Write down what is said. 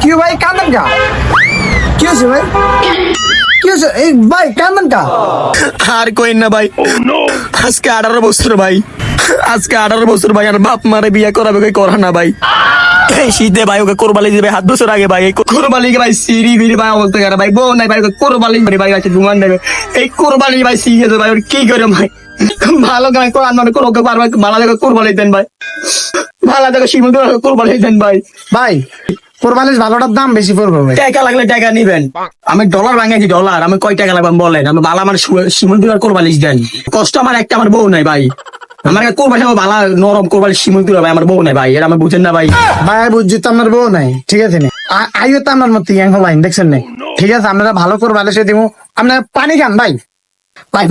কি ভাই কান্দেন কা? কি হয়েছে ভাই? কি হয়েছে এই ভাই কান্দেন কা? আর কইন না ভাই, আজকে 18 বছর ভাই, আজকে 18 বছর ভাই। আর বাপ মারে বিয়ে করাবে কই করা না ভাই। এই শীতে ভাই ওকে কোরবালি দিবে 7 বছর আগে ভাই। এই কোরবালি ভাই সিঁড়ি বিড়ি ভাই অবস্থা খারাপ ভাই। বউ নাই ভাই, ওকে কোরবালি করে ভাই আছে ঘুমান দেবে। এই কোরবালি ভাই শিখেছে ভাই, ওর কি করে ভাই। ভালো গায় কোরআন মানে কোরকে পারবে, ভালো জায়গা কোরবালি দেন ভাই, ভালো জায়গা শিমুল কোরবালি দেন ভাই। ভাই কোরবানির ভালোটার দাম বেশি পড়বে ভাই। টাকা লাগলে টাকা নিবেন, আমি ডলার ভাঙাইছি ডলার। আমি কয় টাকা লাগবে বলেন, আমি ভালো আমার শিমুল দুলার কোরবালিশ দেন। কষ্ট আমার একটা, আমার বউ নাই ভাই। আমার কোরবালি ভালো নরম কোরবালি শিমুল দুলার ভাই, আমার বউ নাই ভাই। এর আমি বুঝেন না ভাই। ভাই বুঝছি তো আপনার বউ নাই, ঠিক আছে নি আইও তো আপনার মতো ইয়াং লাইন দেখছেন না, ঠিক আছে আপনারা ভালো কোরবানি সে দিব। আপনারা পানি খান ভাই। ভাই